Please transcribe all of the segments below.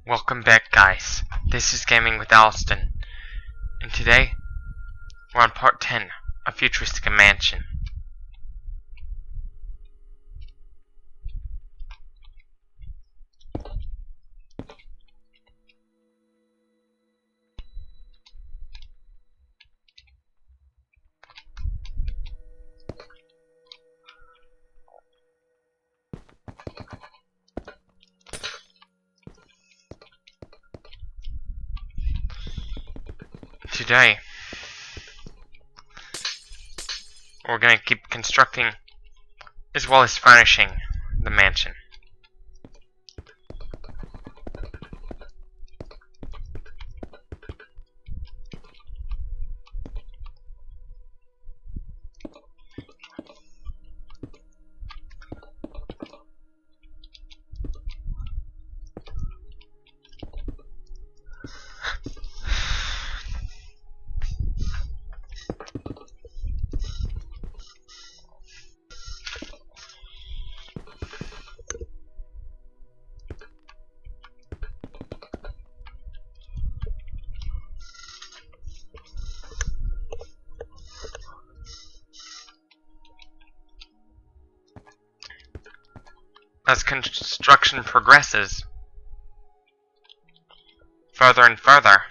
Welcome back, guys. This is Gaming with Alston, and today we're on part 10 of Futuristic Mansion. Today, we're going to keep constructing as well as furnishing the mansion. As construction progresses further and further,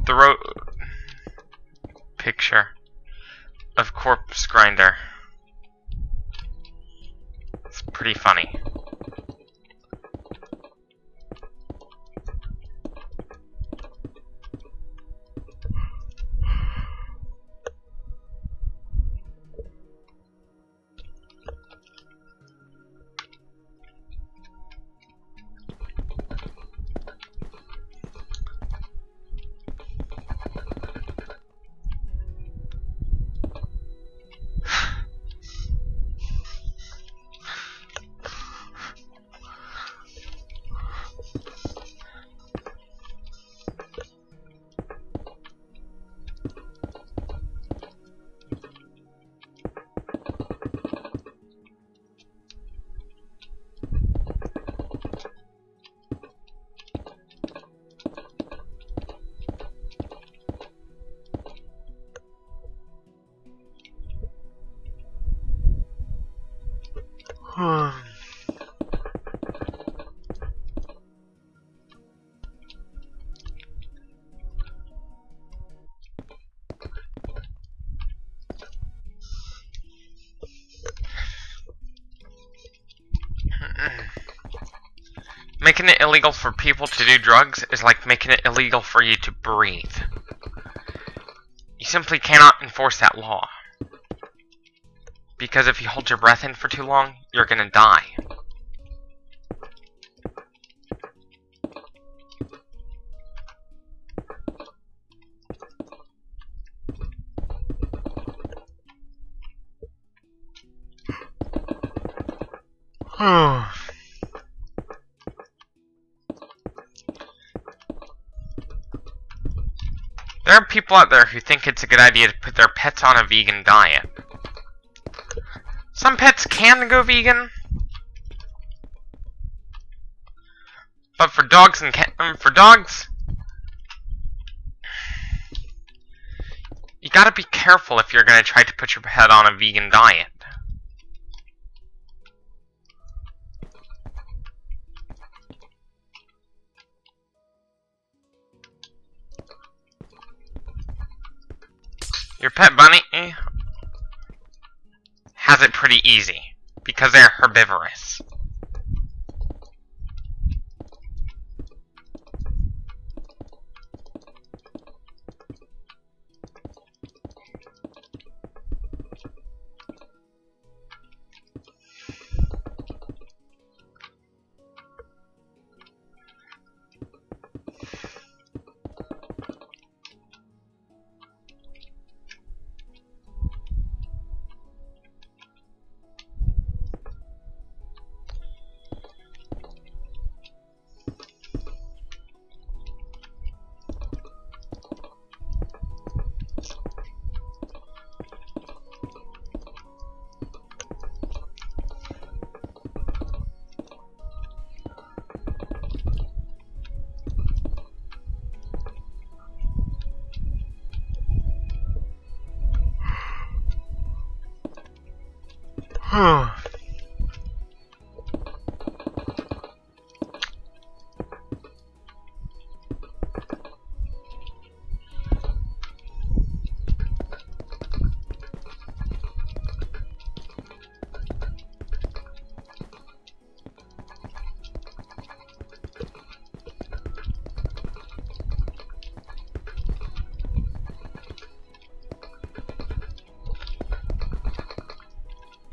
the picture of corpse grinder. It's pretty funny. Making it illegal for people to do drugs is like making it illegal for you to breathe. You simply cannot enforce that law. Because if you hold your breath in for too long, you're gonna die. There are people out there who think it's a good idea to put their pets on a vegan diet. Some pets can go vegan, but for dogs and you gotta be careful if you're gonna try to put your pet on a vegan diet. Your pet bunny has it pretty easy because they're herbivorous.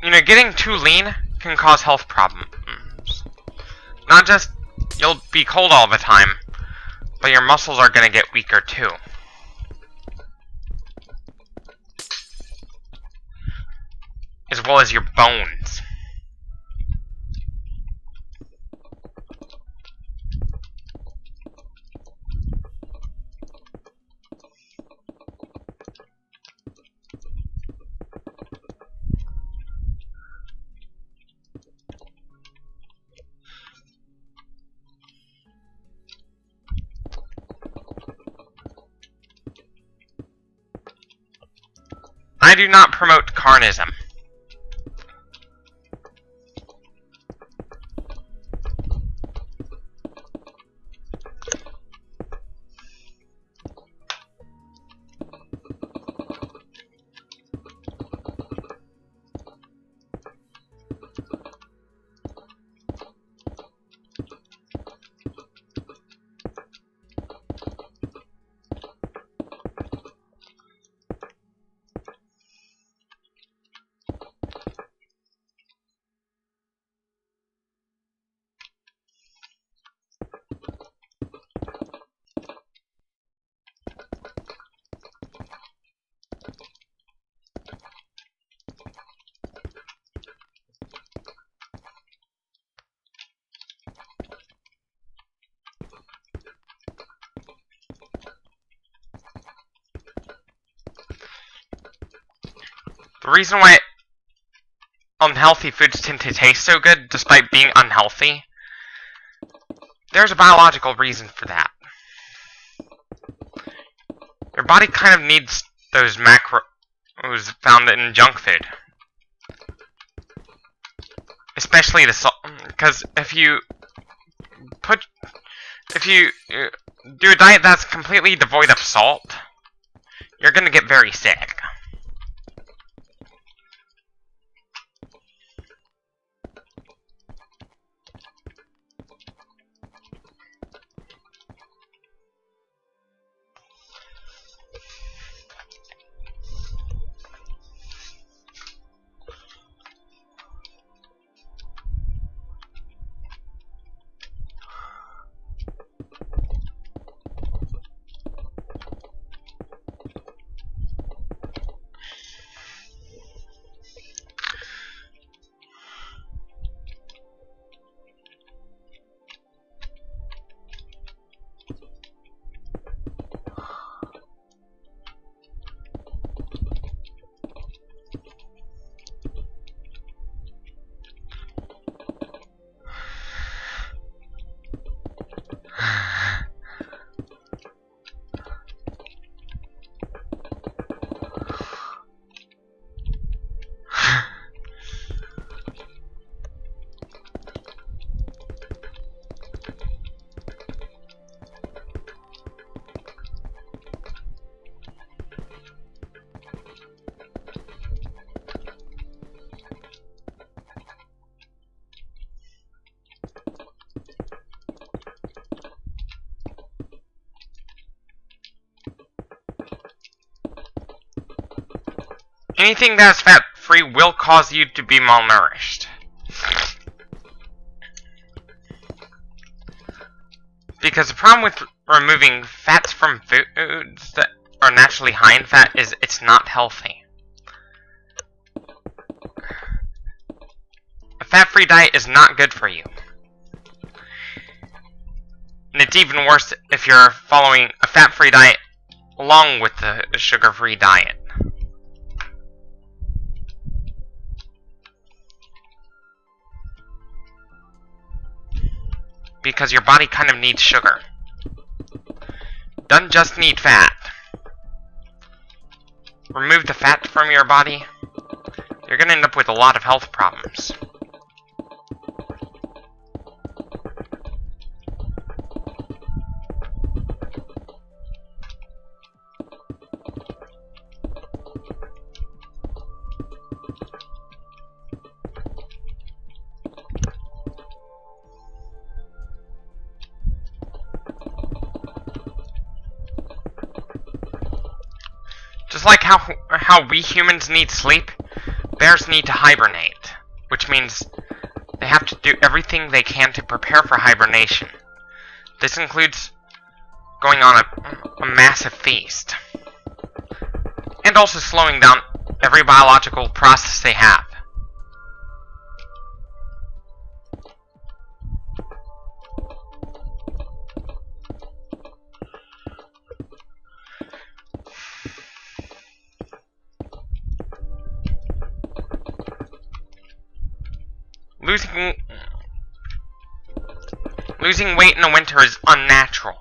You know, getting too lean can cause health problems. Not just you'll be cold all the time, but your muscles are gonna get weaker too. As well as your bones. I do not promote carnism. The reason why unhealthy foods tend to taste so good, despite being unhealthy, there's a biological reason for that. Your body kind of needs those macros found in junk food. Especially the salt, because if you do a diet that's completely devoid of salt, you're gonna get very sick. Anything that's fat-free will cause you to be malnourished. Because the problem with removing fats from foods that are naturally high in fat is it's not healthy. A fat-free diet is not good for you. And it's even worse if you're following a fat-free diet along with the sugar-free diet. Because your body kind of needs sugar. Doesn't just need fat. Remove the fat from your body, you're gonna end up with a lot of health problems. Just like how we humans need sleep, bears need to hibernate, which means they have to do everything they can to prepare for hibernation. This includes going on a massive feast, and also slowing down every biological process they have. Losing weight in the winter is unnatural.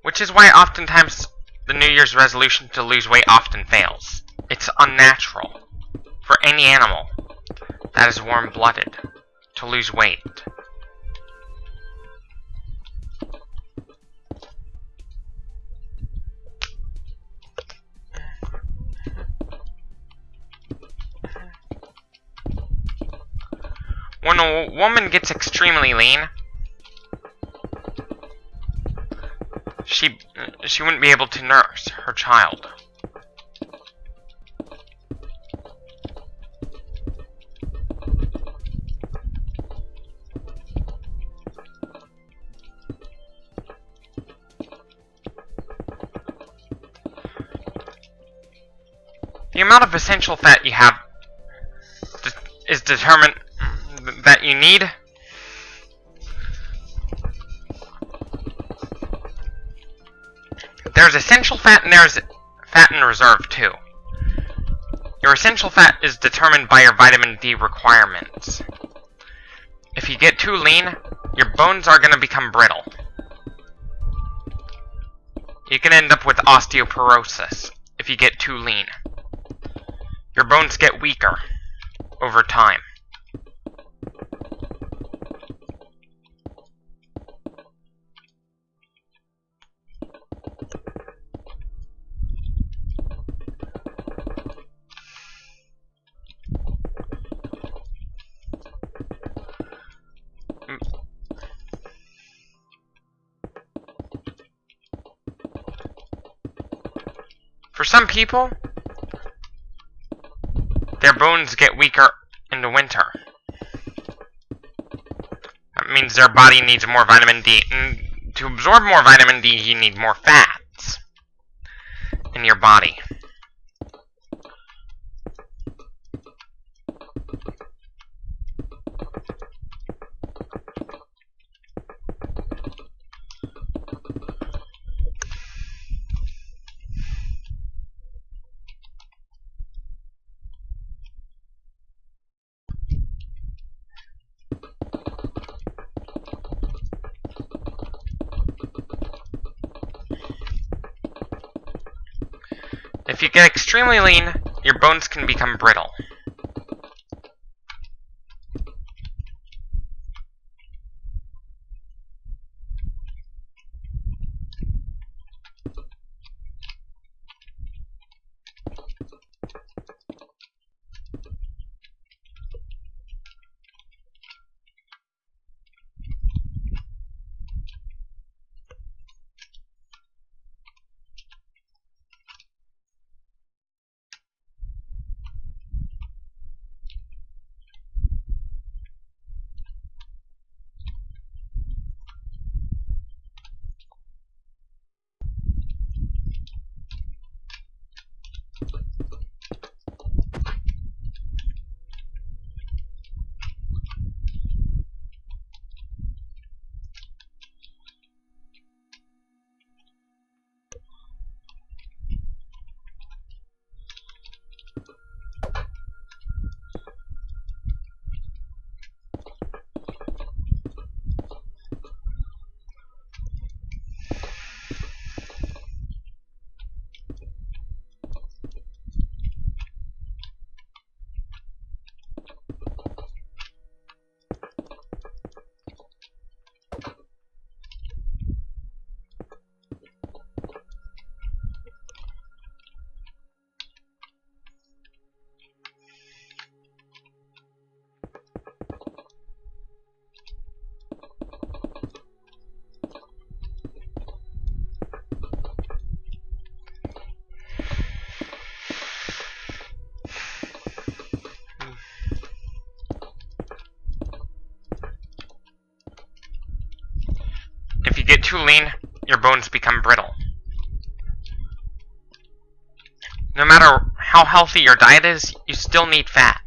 Which is why oftentimes the New Year's resolution to lose weight often fails. It's unnatural for any animal that is warm-blooded to lose weight. When a woman gets extremely lean, she wouldn't be able to nurse her child. The amount of essential fat you have is determined that you need. There's essential fat and there's fat in reserve too. Your essential fat is determined by your vitamin D requirements. If you get too lean, your bones are going to become brittle. You can end up with osteoporosis if you get too lean. Your bones get weaker over time. For some people, their bones get weaker in the winter. That means their body needs more vitamin D. And to absorb more vitamin D, you need more fats in your body. If you get extremely lean, your bones can become brittle. too lean, your bones become brittle. No matter how healthy your diet is, you still need fat.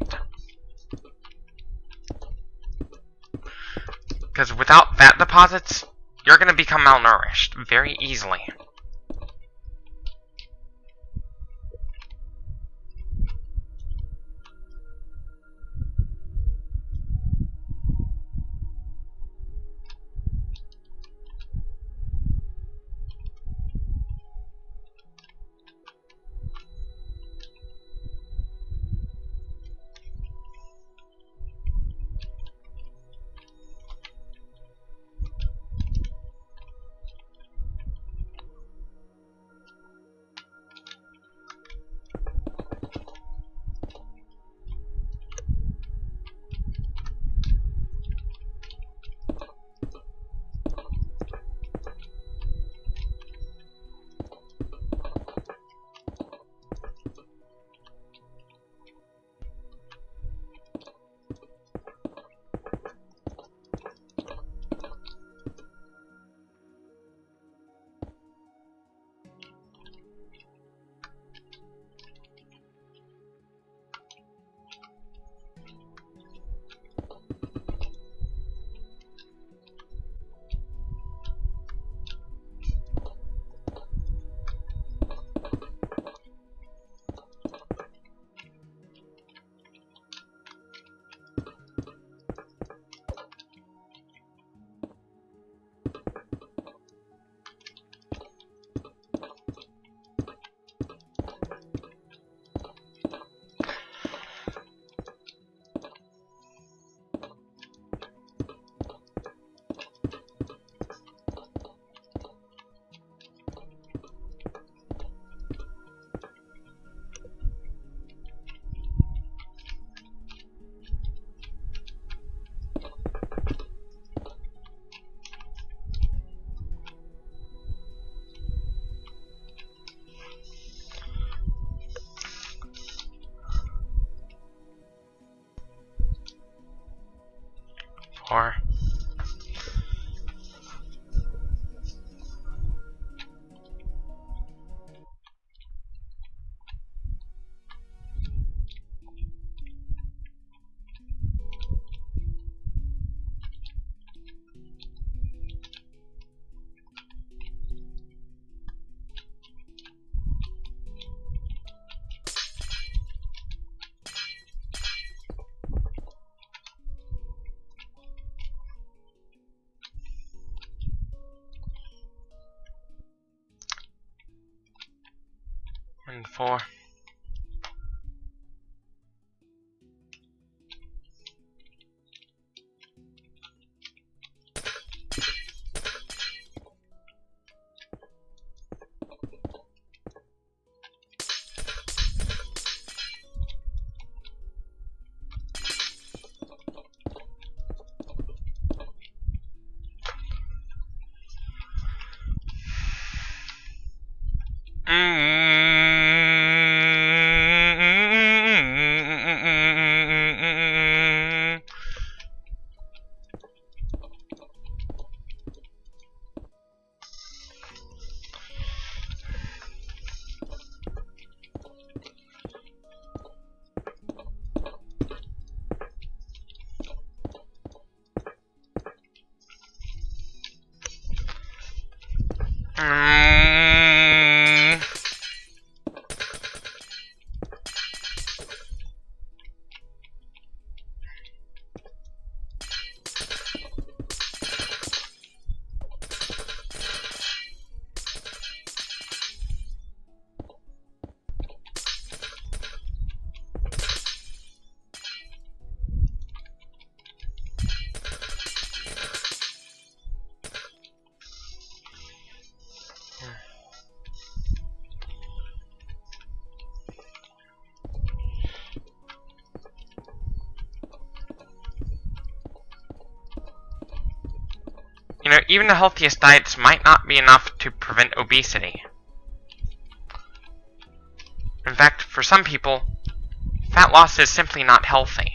Because without fat deposits, you're going to become malnourished very easily. Or and 4. You know, even the healthiest diets might not be enough to prevent obesity. In fact, for some people, fat loss is simply not healthy.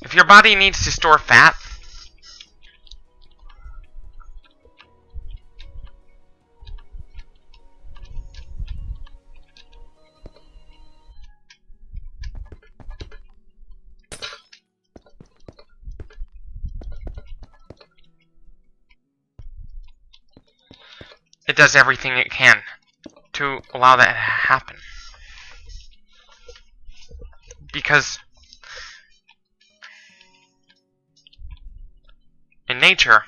If your body needs to store fat, it does everything it can to allow that to happen. Because in nature,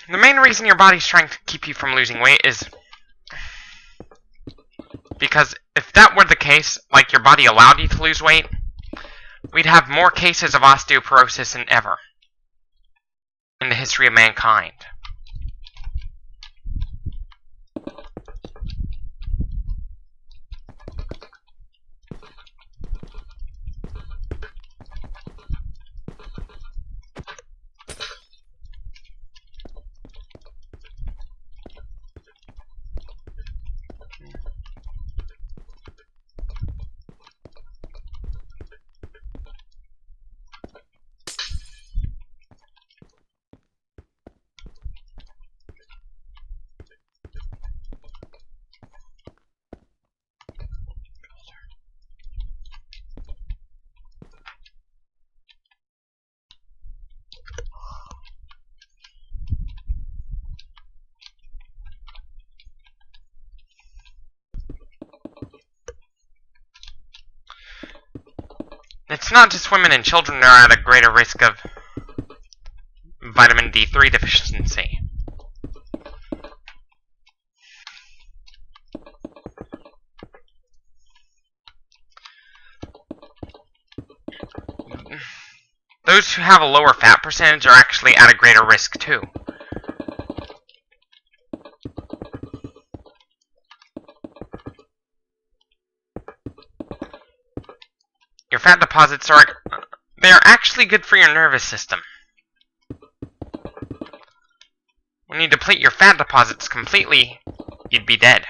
the main reason your body's trying to keep you from losing weight is because if that were the case, like your body allowed you to lose weight, we'd have more cases of osteoporosis than ever in the history of mankind. It's not just women and children that are at a greater risk of vitamin D3 deficiency. Those who have a lower fat percentage are actually at a greater risk too. Your fat deposits they're actually good for your nervous system. When you deplete your fat deposits completely, you'd be dead.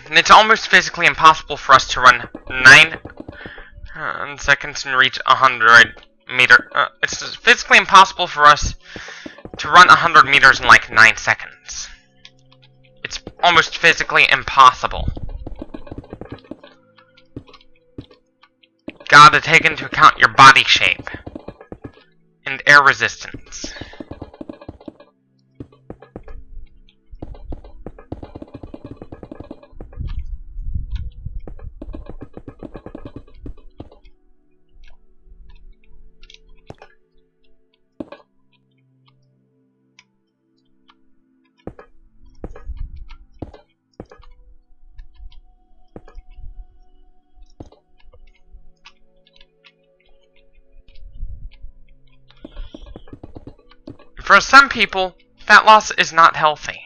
And it's almost physically impossible for us to run 9 seconds and reach 100 meter. It's physically impossible for us to run 100 meters in like 9 seconds. It's almost physically impossible. gotta take into account your body shape and air resistance. For some people, fat loss is not healthy.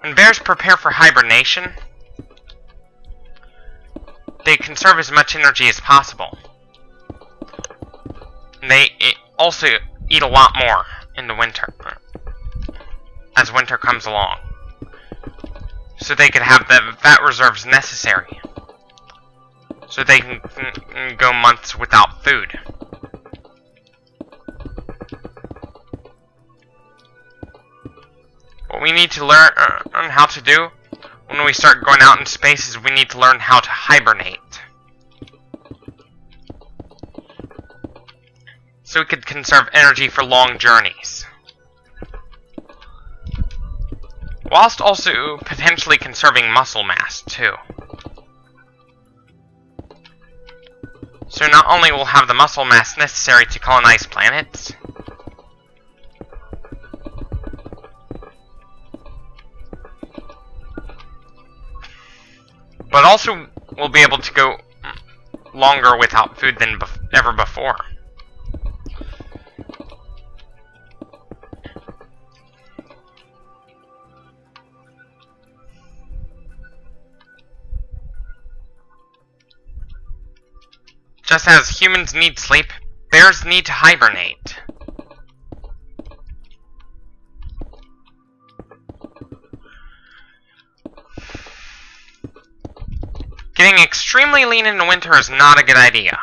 When bears prepare for hibernation, they conserve as much energy as possible. And they also eat a lot more in the winter, as winter comes along, so they can have the fat reserves necessary, so they can go months without food. What we need to learn how to do when we start going out in space is we need to learn how to hibernate. So we could conserve energy for long journeys, whilst also potentially conserving muscle mass too. So not only will have the muscle mass necessary to colonize planets, but also we'll be able to go longer without food than ever before. Just as humans need sleep, bears need to hibernate. Getting extremely lean in the winter is not a good idea.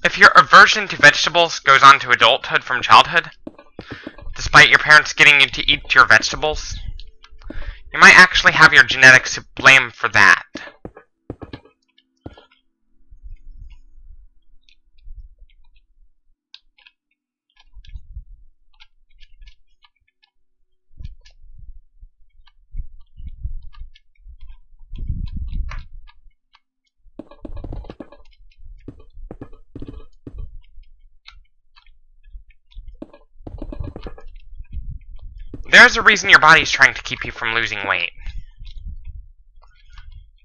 If your aversion to vegetables goes on to adulthood from childhood, despite your parents getting you to eat your vegetables, you might actually have your genetics to blame for that. There's a reason your body's trying to keep you from losing weight.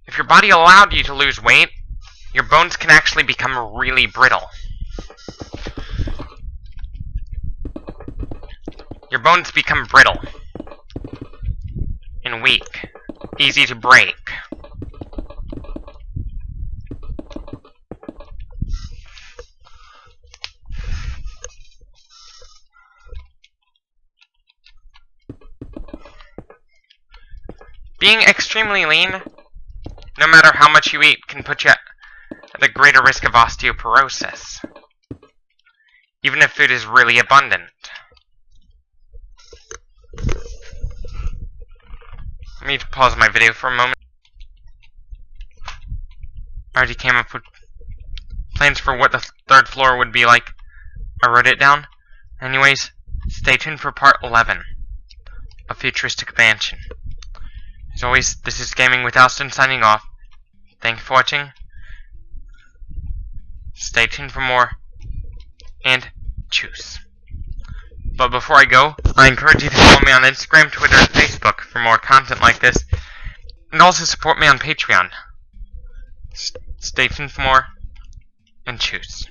If your body allowed you to lose weight, your bones can actually become really brittle. Your bones become brittle and weak, easy to break. Being extremely lean, no matter how much you eat, can put you at a greater risk of osteoporosis, even if food is really abundant. I need to pause my video for a moment. I already came up with plans for what the third floor would be like I wrote it down. Anyways, stay tuned for part 11 of Futuristic Mansion. As always, this is Gaming with Alston signing off. Thank you for watching. Stay tuned for more. And choose. But before I go, I encourage you to follow me on Instagram, Twitter, and Facebook for more content like this. And also support me on Patreon. Stay tuned for more. And choose.